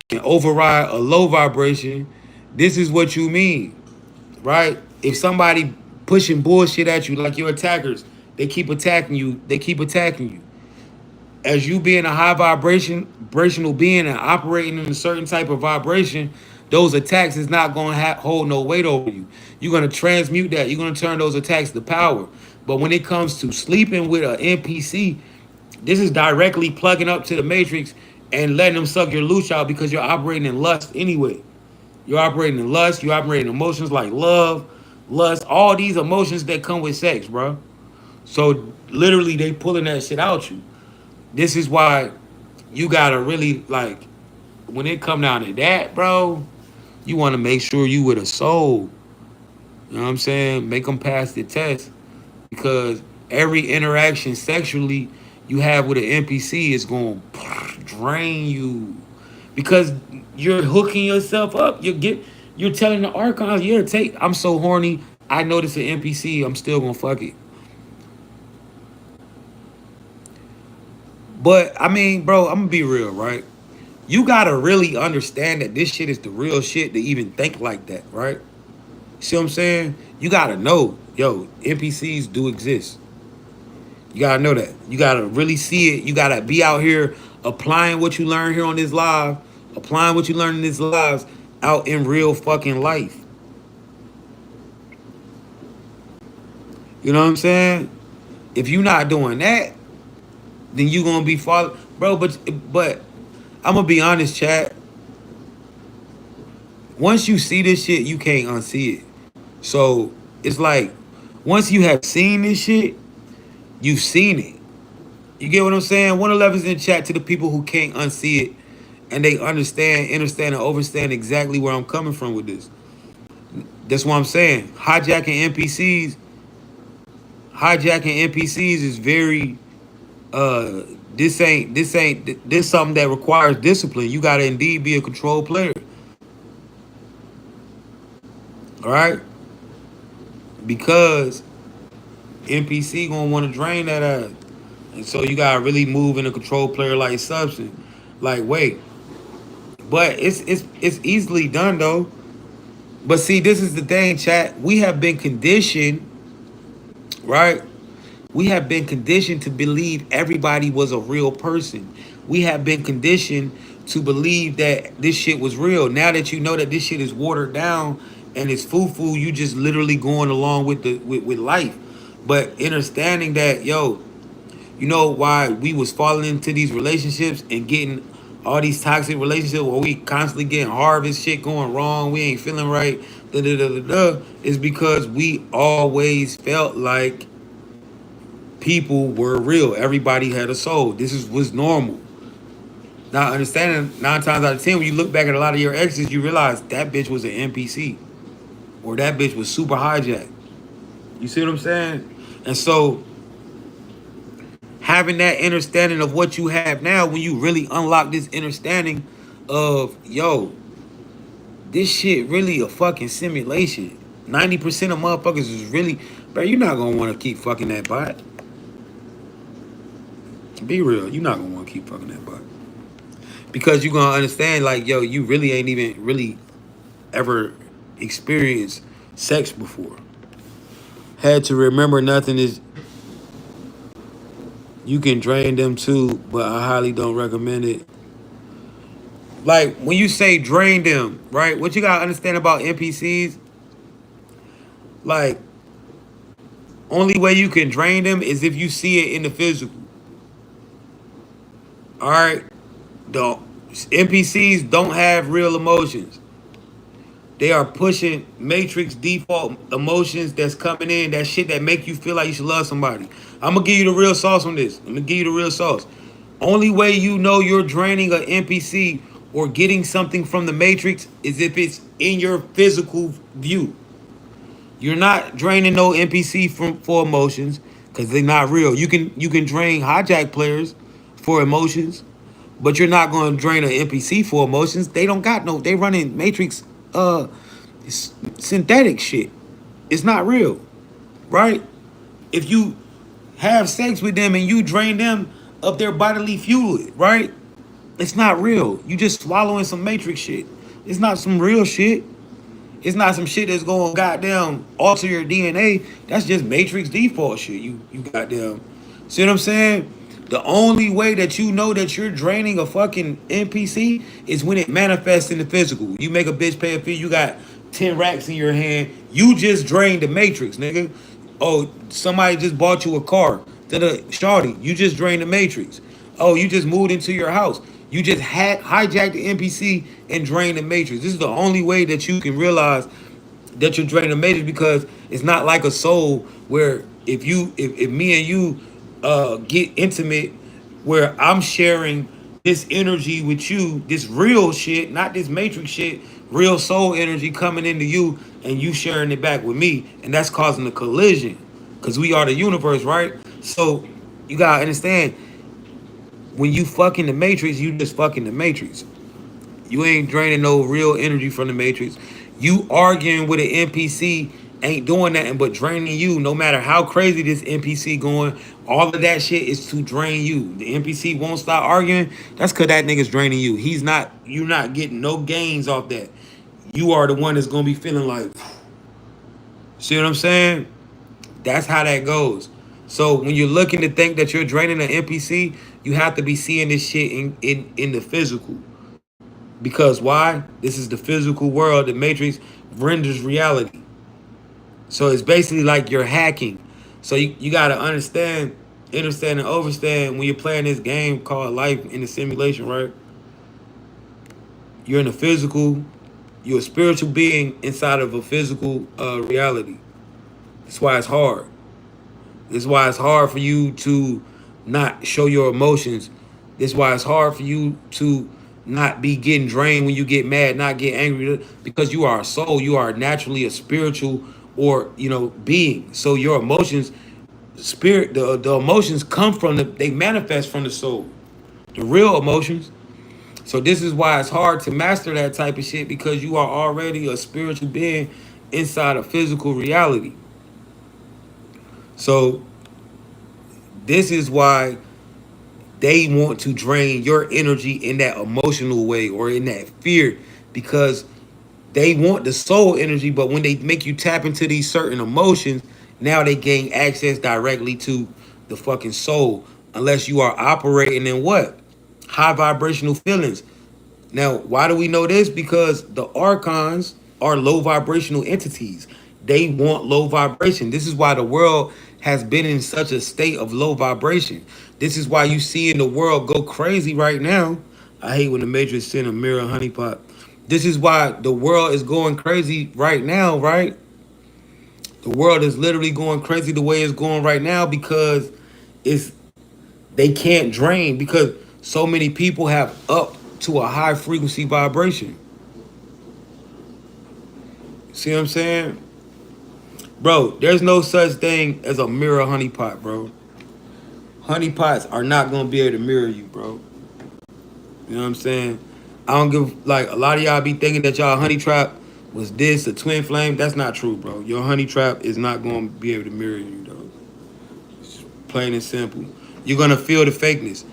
can override a low vibration, this is what you mean, right? If somebody pushing bullshit at you, like your attackers, they keep attacking you. They keep attacking you. As you being a high vibrational being and operating in a certain type of vibration, those attacks is not going to hold no weight over you. You're going to transmute that. You're going to turn those attacks to power. But when it comes to sleeping with an NPC, this is directly plugging up to the matrix and letting them suck your loot out because you're operating in lust anyway. You're operating in lust. You're operating in emotions like love, lust, all these emotions that come with sex, bro. So literally, they pulling that shit out you. This is why you gotta really like when it come down to that, bro. You want to make sure you with a soul. You know what I'm saying? Make them pass the test because every interaction sexually you have with an NPC is going to drain you because you're hooking yourself up. You're telling the archons, yeah, take. I'm so horny. I notice an NPC. I'm still gonna fuck it. But I mean, bro, I'm gonna be real, right? You gotta really understand that this shit is the real shit to even think like that, right? See what I'm saying? You gotta know, yo, NPCs do exist. You gotta know that. You gotta really see it. You gotta be out here applying what you learn here on this live, applying what you learn in this lives out in real fucking life. You know what I'm saying? If you not doing that, then you gonna be following, bro. But I'm gonna be honest, chat. Once you see this shit, you can't unsee it. So it's like once you have seen this shit, you've seen it. You get what I'm saying? 111's in chat to the people who can't unsee it and they understand, and overstand exactly where I'm coming from with this. That's what I'm saying. Hijacking NPCs is very this something that requires discipline. You gotta indeed be a control player. All right? Because NPC gonna want to drain that ass. And so you gotta really move in a control player like substance. Like wait. But it's easily done though. But see, this is the thing, chat. We have been conditioned, right? We have been conditioned to believe everybody was a real person. We have been conditioned to believe that this shit was real. Now that you know that this shit is watered down and it's foo-foo, you just literally going along with with life. But understanding that, yo, you know why we was falling into these relationships and getting all these toxic relationships where we constantly getting harvest shit going wrong, we ain't feeling right, da da da da da, is because we always felt like people were real. Everybody had a soul. This is was normal. Now understanding 9 times out of 10, when you look back at a lot of your exes, you realize that bitch was an NPC or that bitch was super hijacked. You see what I'm saying? And so having that understanding of what you have now, when you really unlock this understanding of, yo, this shit really a fucking simulation. 90% of motherfuckers is really, bro, you're not gonna wanna keep fucking that bot. Be real, you're not gonna wanna keep fucking that bot. Because you're gonna understand, like, yo, you really ain't even really ever experienced sex before. Had to remember nothing is, you can drain them too, but I highly don't recommend it. Like when you say drain them, right? What you gotta understand about NPCs, like only way you can drain them is if you see it in the physical. All right, the NPCs don't have real emotions. They are pushing matrix default emotions that's coming in, that shit that make you feel like you should love somebody. I'm gonna give you the real sauce on this. I'm gonna give you the real sauce. Only way you know you're draining an NPC or getting something from the matrix is if it's in your physical view. You're not draining no NPC from for emotions because they're not real. You can drain hijack players for emotions, but you're not going to drain an NPC for emotions. They don't got no. They running matrix synthetic shit. It's not real, right? If you have sex with them and you drain them of their bodily fluid, right? It's not real. You just swallowing some matrix shit. It's not some real shit. It's not some shit that's going to goddamn alter your DNA. That's just matrix default shit. You goddamn. See what I'm saying? The only way that you know that you're draining a fucking NPC is when it manifests in the physical. You make a bitch pay a fee, you got 10 racks in your hand. You just drained the matrix, nigga. Oh, somebody just bought you a car. Shawty, you just drained the matrix. Oh, you just moved into your house. You just hijacked the NPC and drained the matrix. This is the only way that you can realize that you're draining the matrix, because it's not like a soul where if me and you get intimate, where I'm sharing this energy with you, this real shit, not this matrix shit, real soul energy coming into you and you sharing it back with me, and that's causing a collision because we are the universe, right? So you gotta understand, when you fucking the matrix, you just fucking the matrix. You ain't draining no real energy from the matrix. You arguing with an NPC ain't doing nothing but draining you. No matter how crazy this NPC going, all of that shit is to drain you. The NPC won't stop arguing. That's cause that nigga's draining you. He's not. You're not getting no gains off that. You are the one that's gonna be feeling like. See what I'm saying? That's how that goes. So when you're looking to think that you're draining an NPC, you have to be seeing this shit in the physical. Because why? This is the physical world. The Matrix renders reality. So it's basically like you're hacking. So you gotta understand and overstand when you're playing this game called life in the simulation, right? You're in the physical, you're a spiritual being inside of a physical reality. That's why it's hard. This is why it's hard for you to not show your emotions. This is why it's hard for you to not be getting drained when you get mad, not get angry, because you are a soul. You are naturally a spiritual or being. So your emotions, spirit, the emotions come from they manifest from the soul, the real emotions. So this is why it's hard to master that type of shit, because you are already a spiritual being inside a physical reality. So this is why they want to drain your energy in that emotional way or in that fear, because they want the soul energy, but when they make you tap into these certain emotions, now they gain access directly to the fucking soul, unless you are operating in what? High vibrational feelings. Now, why do we know this? Because the archons are low vibrational entities. They want low vibration. This is why the world has been in such a state of low vibration. This is why you see in the world go crazy right now. I hate when the Matrix send a mirror honeypot. This is why the world is going crazy right now, right? The world is literally going crazy the way it's going right now because it's they can't drain because so many people have up to a high frequency vibration. See what I'm saying? Bro, there's no such thing as a mirror honeypot, bro. Honeypots are not gonna be able to mirror you, bro. You know what I'm saying? I don't give like a lot of y'all be thinking that y'all honey trap was this a twin flame. That's not true, bro. Your honey trap is not gonna be able to mirror you, though. It's plain and simple. You're gonna feel the fakeness.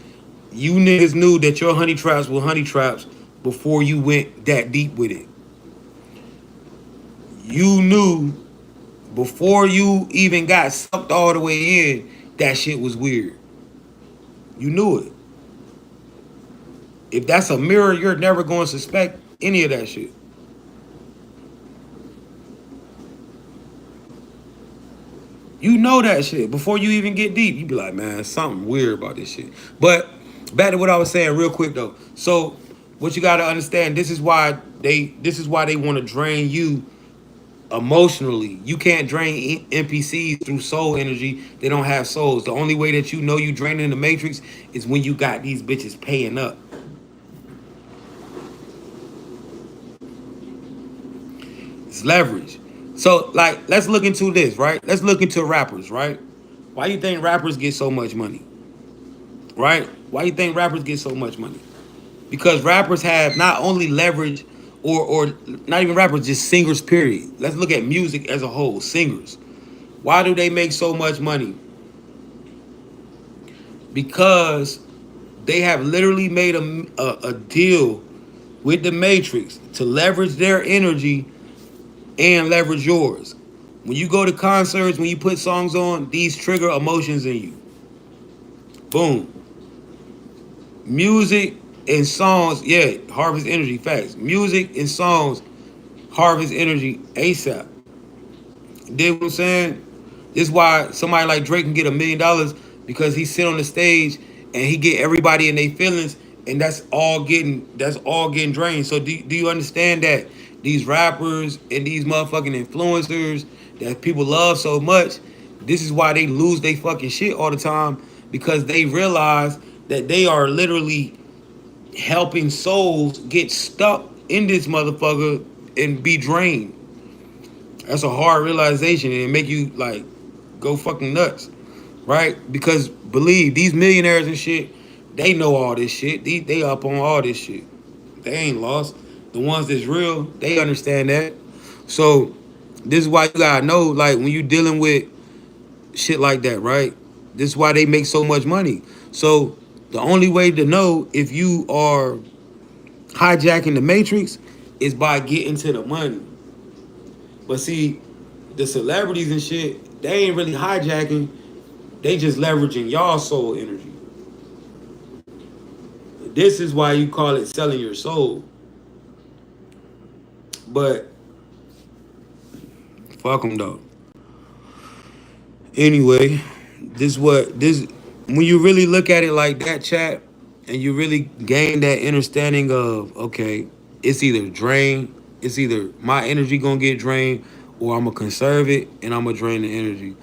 You niggas knew that your honey traps were honey traps before you went that deep with it. You knew before you even got sucked all the way in that shit was weird. You knew it. If that's a mirror, you're never going to suspect any of that shit. You know that shit before you even get deep. You be like, man, something weird about this shit. But back to what I was saying, real quick though. So what you got to understand, this is why they want to drain you emotionally. You can't drain NPCs through soul energy. They don't have souls. The only way that you know you draining the Matrix is when you got these bitches paying up. It's leverage. So, like, let's look into this, right? Let's look into rappers, right? Why you think rappers get so much money? Right? Why you think rappers get so much money? Because rappers have not only leverage or not even rappers, just singers, period. Let's look at music as a whole, singers. Why do they make so much money? Because they have literally made a deal with the Matrix to leverage their energy and leverage yours. When you go to concerts, when you put songs on, these trigger emotions in you. Boom. Music and songs, yeah, harvest energy, facts. Music and songs harvest energy ASAP. You dig what I'm saying? This is why somebody like Drake can get $1 million because he sit on the stage and he get everybody in their feelings, and that's all getting drained. So do you understand that these rappers and these motherfucking influencers that people love so much, this is why they lose their fucking shit all the time because they realize that they are literally helping souls get stuck in this motherfucker and be drained. That's a hard realization and it make you like go fucking nuts, right? Because believe these millionaires and shit, they know all this shit. They up on all this shit. They ain't lost. The ones that's real, they understand that. So this is why you gotta know, like when you dealing with shit like that, right? This is why they make so much money. So the only way to know if you are hijacking the Matrix is by getting to the money. But see, the celebrities and shit, they ain't really hijacking. They just leveraging y'all soul energy. This is why you call it selling your soul. But fuck them though. Anyway, this when you really look at it like that, chat, and you really gain that understanding of okay, it's either drain, it's either my energy gonna get drained, or I'm gonna conserve it and I'm gonna drain the energy.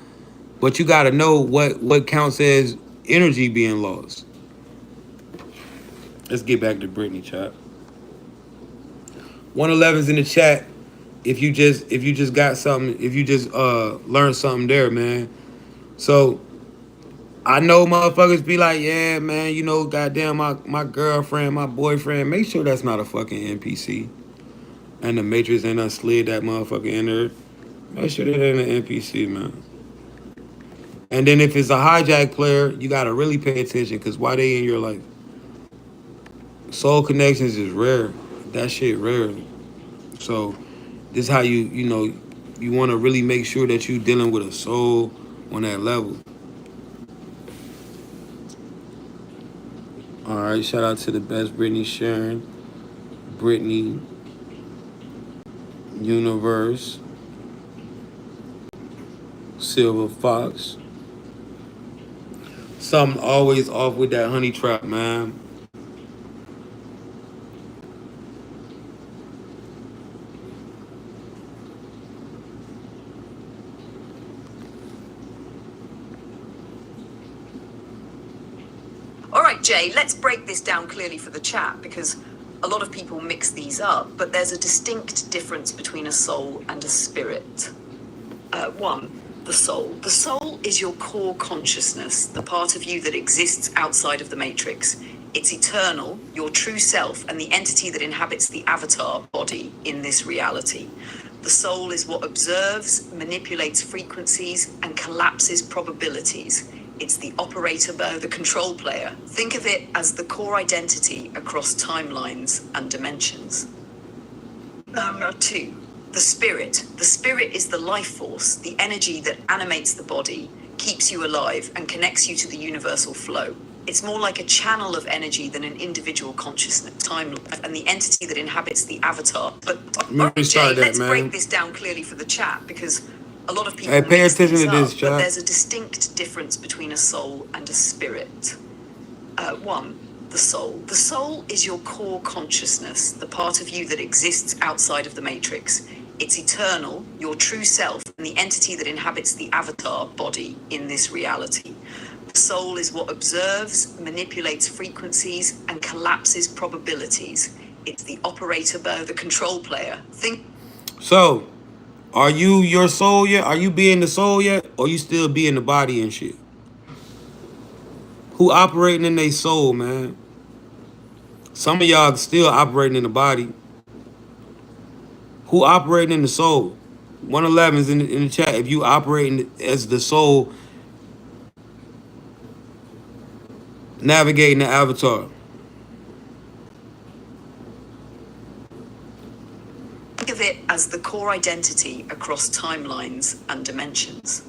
But you gotta know what counts as energy being lost. Let's get back to Brittany, chat. 111's in the chat. If you just got something, if you just learned something there, man. So I know motherfuckers be like, yeah, man, you know, goddamn, my girlfriend, my boyfriend. Make sure that's not a fucking NPC. And the Matrix ain't done slid that motherfucker in there. Make sure that ain't an NPC, man. And then if it's a hijack player, you gotta really pay attention because why they in your life? Soul connections is rare. That shit rare. So this is how you want to really make sure that you dealing with a soul on that level. All right, shout out to the best Brittany Sharon, Brittany Universe, Silver Fox. Something always off with that honey trap, man. Jay, let's break this down clearly for the chat because a lot of people mix these up, but there's a distinct difference between a soul and a spirit. One, the soul. The soul is your core consciousness, the part of you that exists outside of the matrix. It's eternal, your true self, and the entity that inhabits the avatar body in this reality. The soul is what observes, manipulates frequencies, and collapses probabilities. It's the operator, the control player. Think of it as the core identity across timelines and dimensions. Number two, the spirit. The spirit is the life force, the energy that animates the body, keeps you alive, and connects you to the universal flow. It's more like a channel of energy than an individual consciousness, time, and the entity that inhabits the avatar. But Jay, let's break this down clearly for the chat because a lot of people pay attention to this, but there's a distinct difference between a soul and a spirit. One, the soul. The soul is your core consciousness, the part of you that exists outside of the matrix. It's eternal, your true self, and the entity that inhabits the avatar body in this reality. The soul is what observes, manipulates frequencies, and collapses probabilities. It's the operator, the control player. So, are you your soul yet? Are you being the soul yet? Or you still being the body and shit? Who operating in their soul, man? Some of y'all still operating in the body. Who operating in the soul? 111 is in the chat. If you operating as the soul, navigating the avatar. Think of it as the core identity across timelines and dimensions.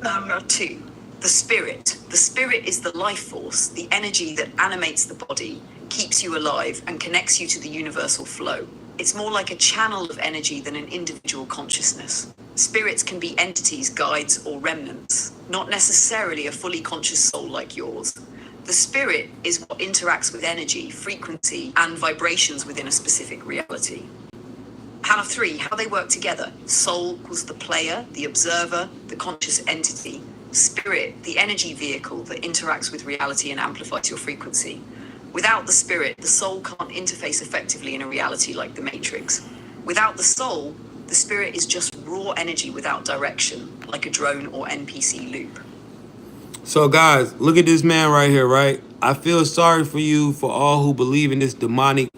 Number two, the spirit. The spirit is the life force, the energy that animates the body, keeps you alive, and connects you to the universal flow. It's more like a channel of energy than an individual consciousness. Spirits can be entities, guides, or remnants, not necessarily a fully conscious soul like yours. The spirit is what interacts with energy, frequency, and vibrations within a specific reality. Hannah 3, how they work together. Soul equals the player, the observer, the conscious entity. Spirit, the energy vehicle that interacts with reality and amplifies your frequency. Without the spirit, the soul can't interface effectively in a reality like the Matrix. Without the soul, the spirit is just raw energy without direction, like a drone or NPC loop. So guys, look at this man right here, right? I feel sorry for you for all who believe in this demonic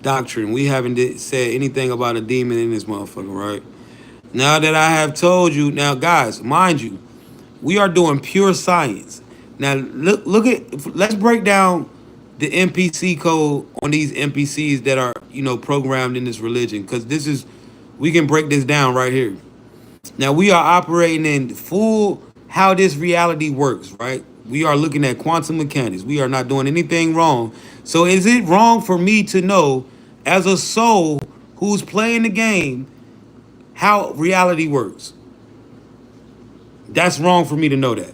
doctrine. We haven't said anything about a demon in this motherfucker, right? Now that I have told you, now guys, mind you, we are doing pure science. Now look at, let's break down the NPC code on these NPCs that are, programmed in this religion, because we can break this down right here. Now we are operating in full how this reality works, right? We are looking at quantum mechanics. We are not doing anything wrong. So is it wrong for me to know, as a soul who's playing the game, how reality works? That's wrong for me to know that.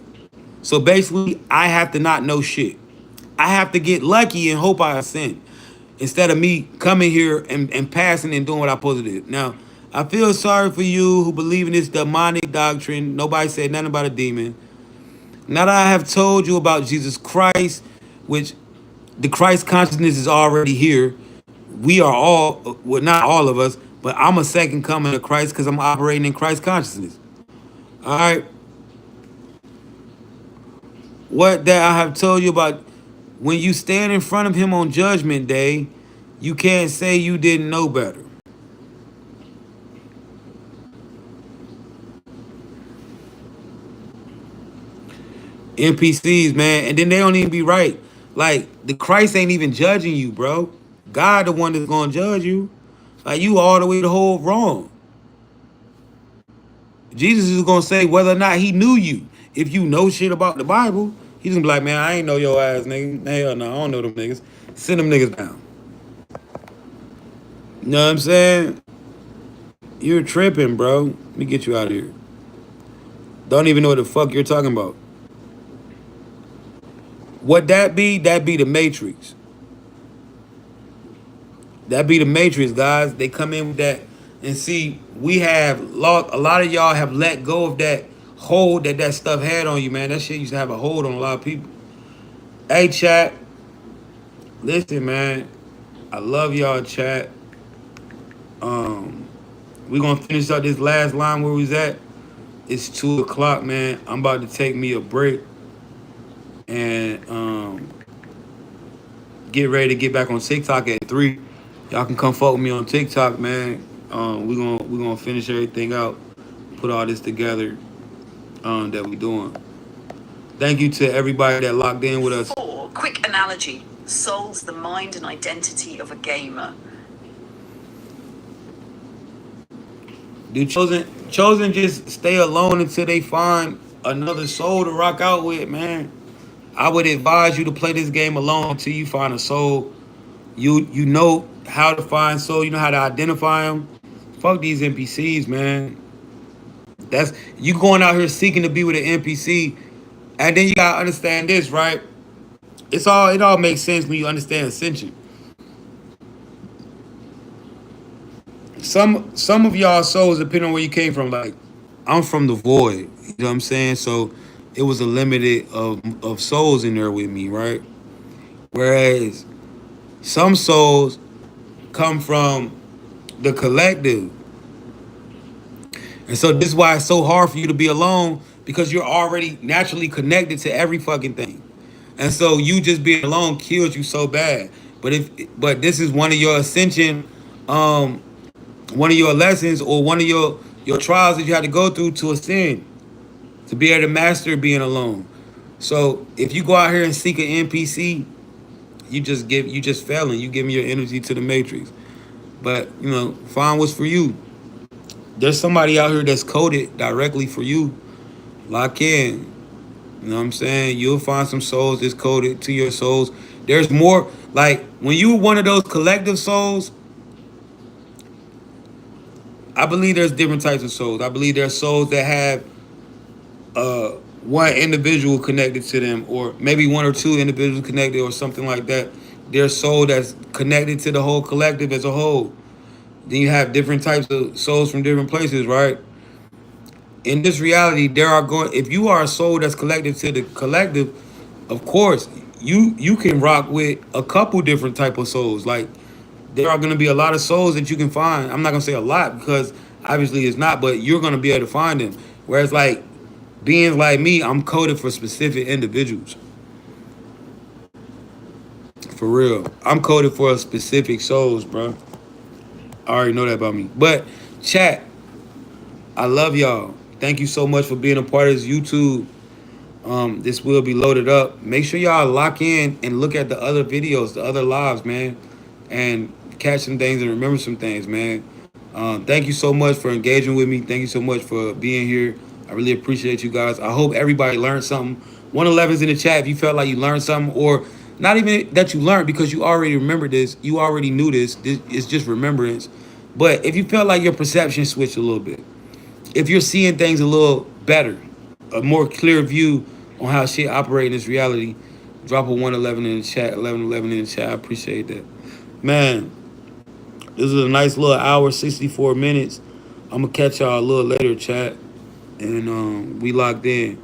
So basically, I have to not know shit. I have to get lucky and hope I ascend, instead of me coming here and passing and doing what I'm supposed to do. Now, I feel sorry for you who believe in this demonic doctrine. Nobody said nothing about a demon. Now that I have told you about Jesus Christ, which the Christ consciousness is already here. We are all, well, not all of us, but I'm a second coming of Christ because I'm operating in Christ consciousness. All right. What that I have told you about, when you stand in front of him on judgment day, you can't say you didn't know better. NPCs, man, and then they don't even be right. Like, the Christ ain't even judging you, bro. God the one that's gonna judge you. Like, you all the way the whole wrong. Jesus is gonna say whether or not he knew you. If you know shit about the Bible, he's gonna be like, man, I ain't know your ass, nigga. Hell no, I don't know them niggas. Send them niggas down. You know what I'm saying? You're tripping, bro. Let me get you out of here. Don't even know what the fuck you're talking about. What that be? That be the Matrix. That be the Matrix, guys. They come in with that. And see, we have lost, a lot of y'all have let go of that hold that stuff had on you, man. That shit used to have a hold on a lot of people. Hey, chat. Listen, man. I love y'all, chat. Um, we gonna finish up this last line where we was at. It's 2 o'clock, man. I'm about to take me a break and get ready to get back on TikTok at 3. Y'all can come fuck with me on TikTok, man. We gonna finish everything out, put all this together that we doing. Thank you to everybody that locked in with us. Four, quick analogy. Soul's the mind and identity of a gamer. Do chosen just stay alone until they find another soul to rock out with, man. I would advise you to play this game alone until you find a soul. You know how to find soul. You know how to identify them. Fuck these NPCs, man. That's you going out here seeking to be with an NPC, and then you gotta understand this, right? It all makes sense when you understand ascension. Some of y'all souls depending on where you came from. Like I'm from the void, you know what I'm saying? So it was a limited of souls in there with me, right? Whereas some souls come from the collective. And so this is why it's so hard for you to be alone because you're already naturally connected to every fucking thing. And so you just being alone kills you so bad. But this is one of your ascension, um, one of your lessons or one of your trials that you had to go through to ascend, to be able to master being alone. So if you go out here and seek an NPC, you just failing. You giving your energy to the matrix. But find what's for you. There's somebody out here that's coded directly for you. Lock in. You know what I'm saying? You'll find some souls that's coded to your souls. There's more. Like when you one of those collective souls, I believe there's different types of souls. I believe there's souls that have one individual connected to them, or maybe one or two individuals connected, or something like that. There's soul that's connected to the whole collective as a whole. Then you have different types of souls from different places, right? In this reality, there are going. If you are a soul that's connected to the collective, of course, you can rock with a couple different type of souls. Like there are going to be a lot of souls that you can find. I'm not going to say a lot because obviously it's not, but you're going to be able to find them. Whereas like beings like me, I'm coded for specific individuals. For real, I'm coded for a specific souls, bro. I already know that about me. But chat, I love y'all. Thank you so much for being a part of this YouTube. This will be loaded up. Make sure y'all lock in and look at the other videos, the other lives, man, and catch some things and remember some things, man. Thank you so much for engaging with me. Thank you so much for being here. I really appreciate you guys. I hope everybody learned something. 111's in the chat if you felt like you learned something, or not even that you learned because you already remembered this. You already knew this. It's just remembrance. But if you felt like your perception switched a little bit, if you're seeing things a little better, a more clear view on how shit operate in this reality, drop a 111 in the chat, 1111 in the chat. I appreciate that. Man, this is a nice little hour, 64 minutes. I'm going to catch y'all a little later, chat. And we locked in.